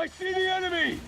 I see the enemy!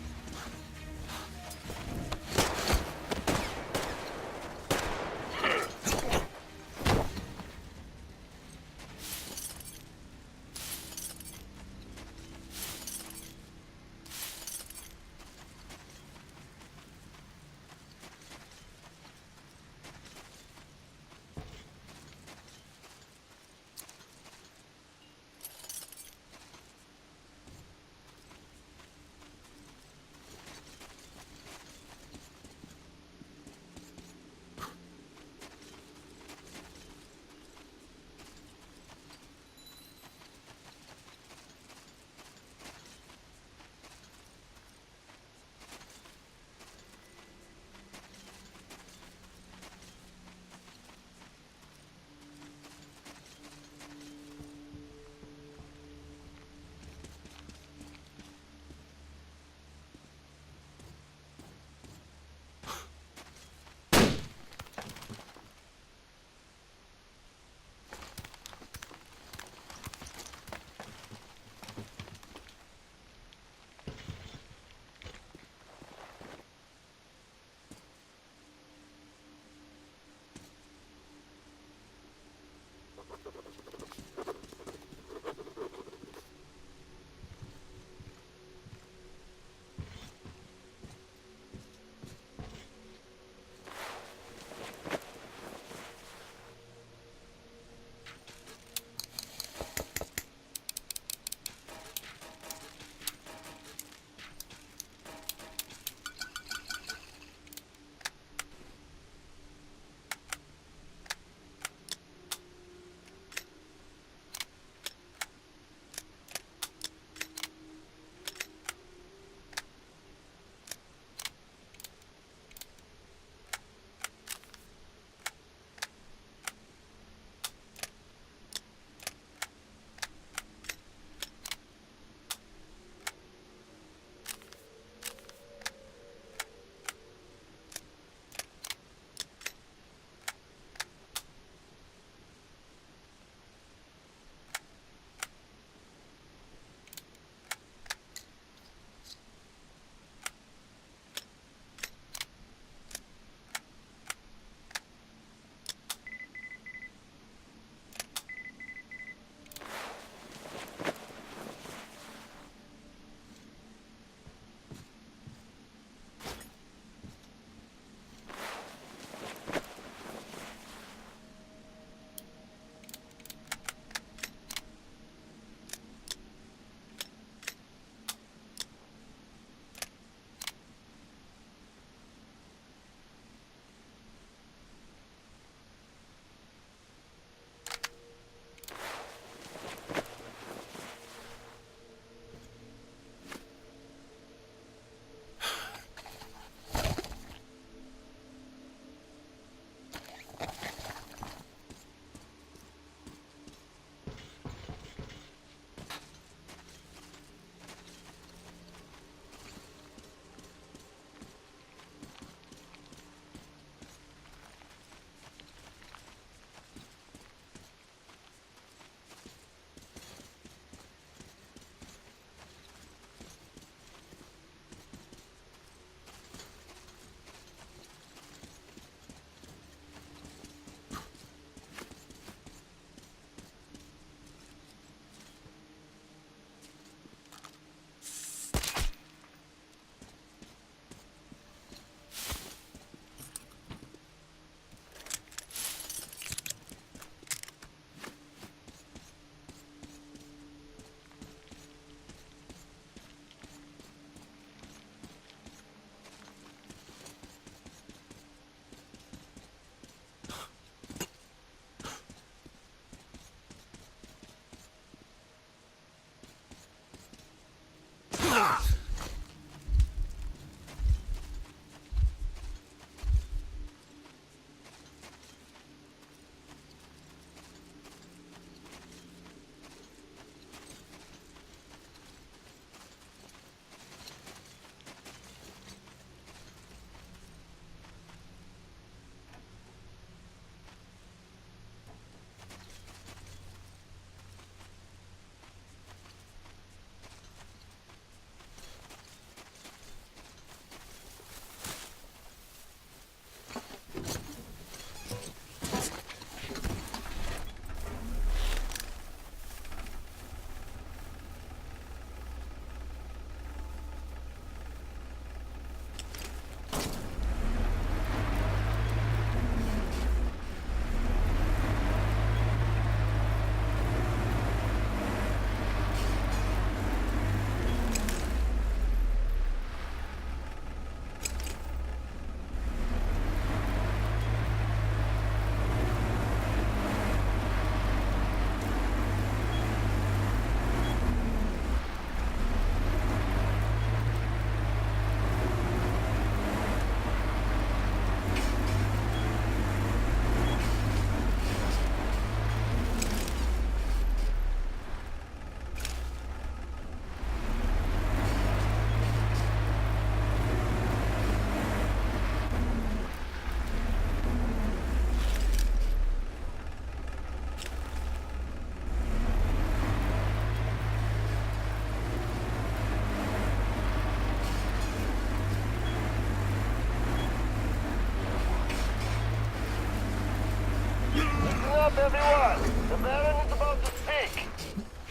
up, everyone! The Baron is about to speak.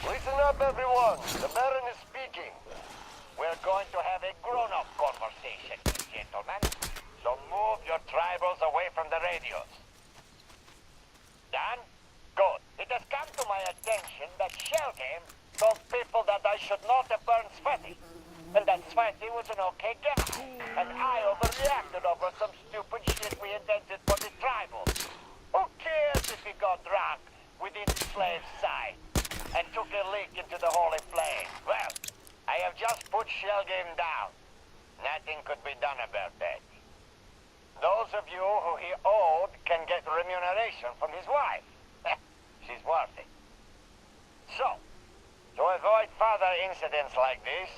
Listen up, everyone. The Baron is speaking. We're going to have a grown-up conversation, gentlemen. So move your tribals away from the radios. Done? Good. It has come to my attention that Shellgame told people that I should not have burned Sweaty. And that Sweaty was an okay guy. And I overreacted over some stupid shit we invented for the tribals. Who cares if he got drunk within the slave's sight and took a leak into the holy flame? Well, I have just put Shellgame down. Nothing could be done about that. Those of you who he owed can get remuneration from his wife. She's worth it. So, to avoid further incidents like this,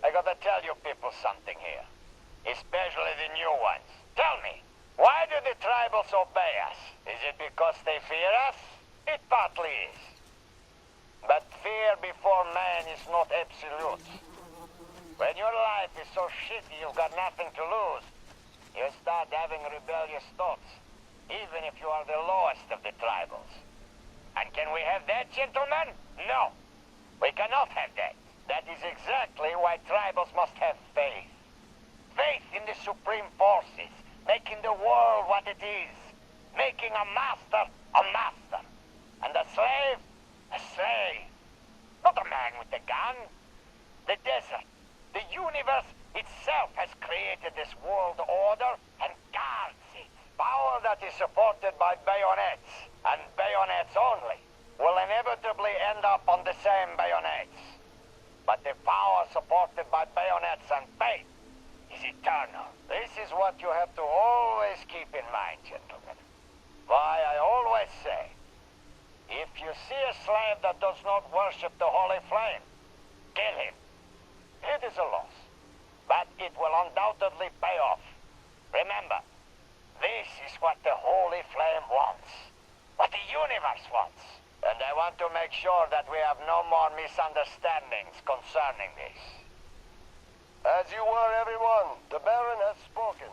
I gotta tell you people something here. Especially the new ones. Tell me, why do the tribals obey us? Is it because they fear us? It partly is. But fear before man is not absolute. When your life is so shitty you've got nothing to lose, you start having rebellious thoughts, even if you are the lowest of the tribals. And can we have that, gentlemen? No. We cannot have that. That is exactly why tribals must have faith. Faith in the supreme forces, making the world what it is. Making a master a master. And a slave a slave. Not a man with a gun. The desert, the universe itself has created this world order and guards it. Power that is supported by bayonets, and bayonets only, will inevitably end up on the same bayonets. But the power supported by bayonets and faith is eternal. This is what you have to always keep in mind, gentlemen. Why I always say, if you see a slave that does not worship the holy flame, kill him. It is a loss, but it will undoubtedly pay off. Remember, this is what the holy flame wants, what the universe wants. And I want to make sure that we have no more misunderstandings concerning this. As you were, everyone, the Baron has spoken.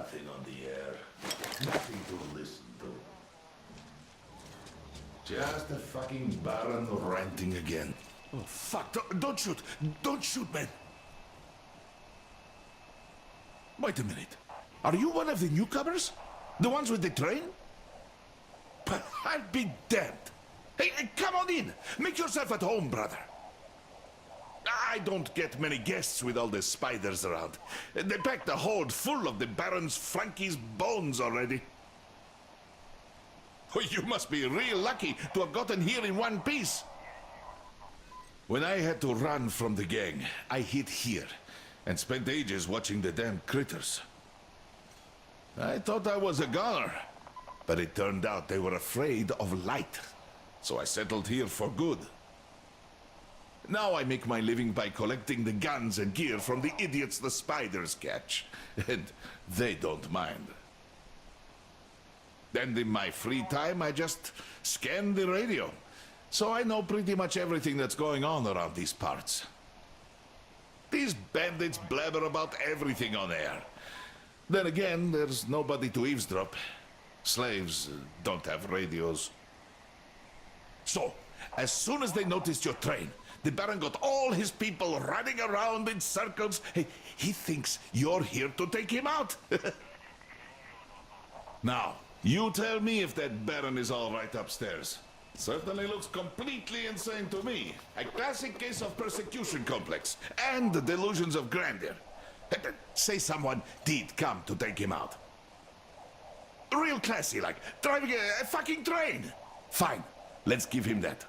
nothing on the air. Nothing to listen to. Just a fucking Baron ranting again. Oh, fuck. Don't shoot. Don't shoot, man. Wait a minute. Are you one of the newcomers? The ones with the train? I'll be damned. Hey, come on in. Make yourself at home, brother. I don't get many guests with all the spiders around. They packed the hold full of the Baron's Frankie's bones already. Oh, you must be real lucky to have gotten here in one piece. When I had to run from the gang, I hid here and spent ages watching the damn critters. I thought I was a goner, but it turned out they were afraid of light. So I settled here for good. Now I make my living by collecting the guns and gear from the idiots the spiders catch. And they don't mind. And in my free time, I just scan the radio. So I know pretty much everything that's going on around these parts. These bandits blabber about everything on air. Then again, there's nobody to eavesdrop. Slaves don't have radios. So, as soon as they noticed your train, the Baron got all his people running around in circles. He thinks you're here to take him out. Now, you tell me if that Baron is all right upstairs. Certainly looks completely insane to me. A classic case of persecution complex and delusions of grandeur. Say someone did come to take him out. Real classy, like driving a fucking train. Fine, let's give him that.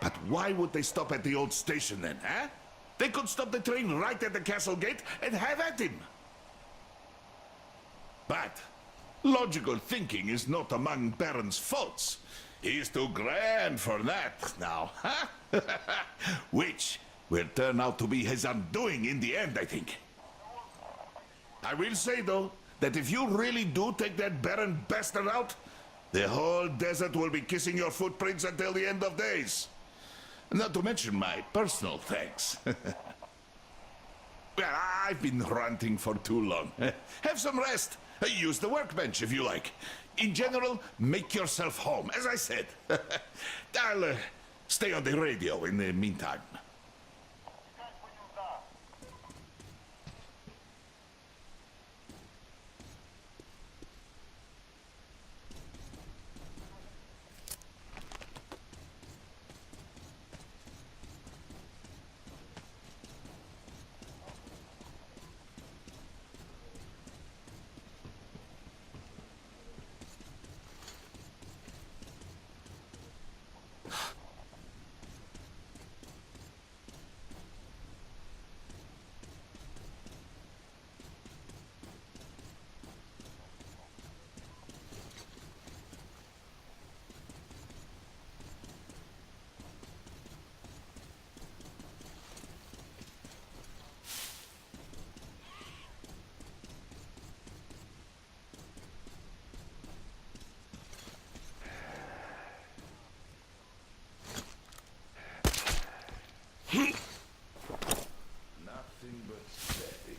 But why would they stop at the old station then, huh? They could stop the train right at the castle gate and have at him. But logical thinking is not among Baron's faults. He's too grand for that now, huh? Which will turn out to be his undoing in the end, I think. I will say, though, that if you really do take that Baron bastard out, the whole desert will be kissing your footprints until the end of days. Not to mention my personal thanks. Well, I've been ranting for too long. Have some rest. Use the workbench if you like. In general, make yourself home, as I said. I'll stay on the radio in the meantime. Nothing but static.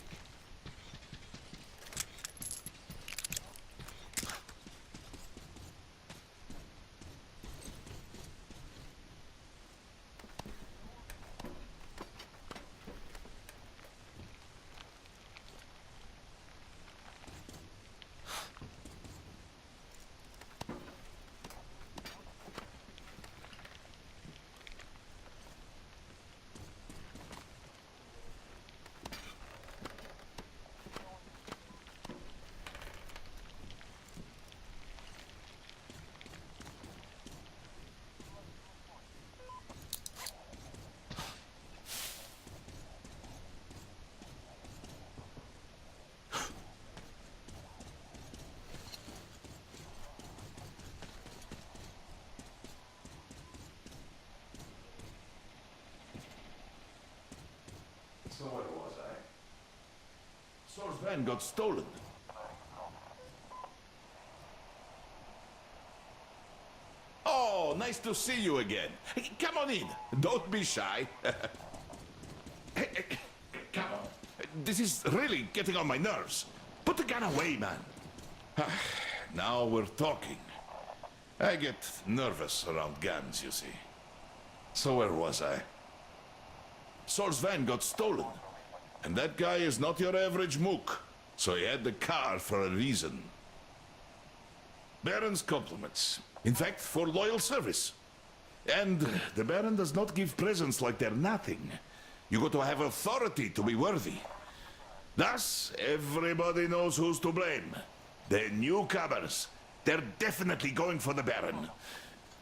So where was I? Sor's van got stolen. Oh, nice to see you again. Hey, come on in. Don't be shy. Hey, come on. This is really getting on my nerves. Put the gun away, man. Now we're talking. I get nervous around guns, you see. So where was I? Sol's van got stolen. And that guy is not your average mook. So he had the car for a reason. Baron's compliments. In fact, for loyal service. And the Baron does not give presents like they're nothing. You got to have authority to be worthy. Thus, everybody knows who's to blame. The newcomers. They're definitely going for the Baron.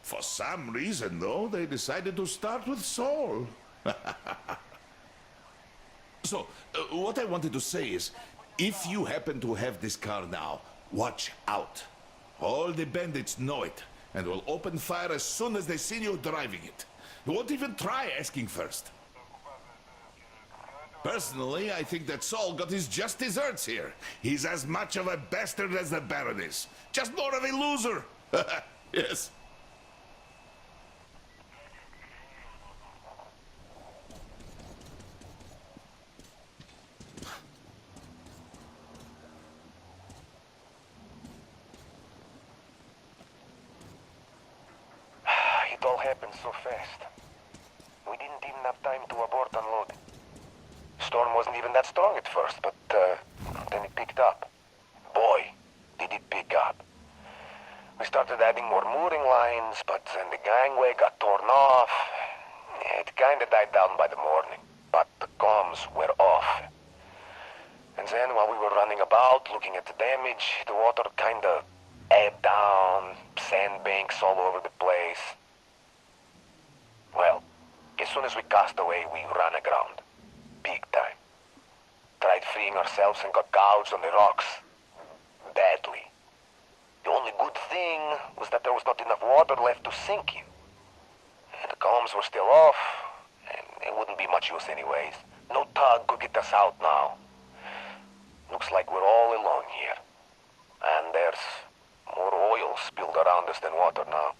For some reason, though, they decided to start with Saul. So, what I wanted to say is, if you happen to have this car now, watch out. All the bandits know it, and will open fire as soon as they see you driving it. You won't even try asking first. Personally, I think that Saul got his just desserts here. He's as much of a bastard as the Baron is. Just more of a loser. Yes. It all happened so fast. We didn't even have time to abort and load. Storm wasn't even that strong at first, but then it picked up. Boy, did it pick up. We started adding more mooring lines, but then the gangway got torn off. It kinda died down by the morning, but the comms were off. And then while we were running about, looking at the damage, the water kinda ebbed down, sandbanks all over the place. Well, as soon as we cast away, we ran aground. Big time. Tried freeing ourselves and got gouged on the rocks. Badly. The only good thing was that there was not enough water left to sink you. And the comms were still off, and it wouldn't be much use anyways. No tug could get us out now. Looks like we're all alone here. And there's more oil spilled around us than water now.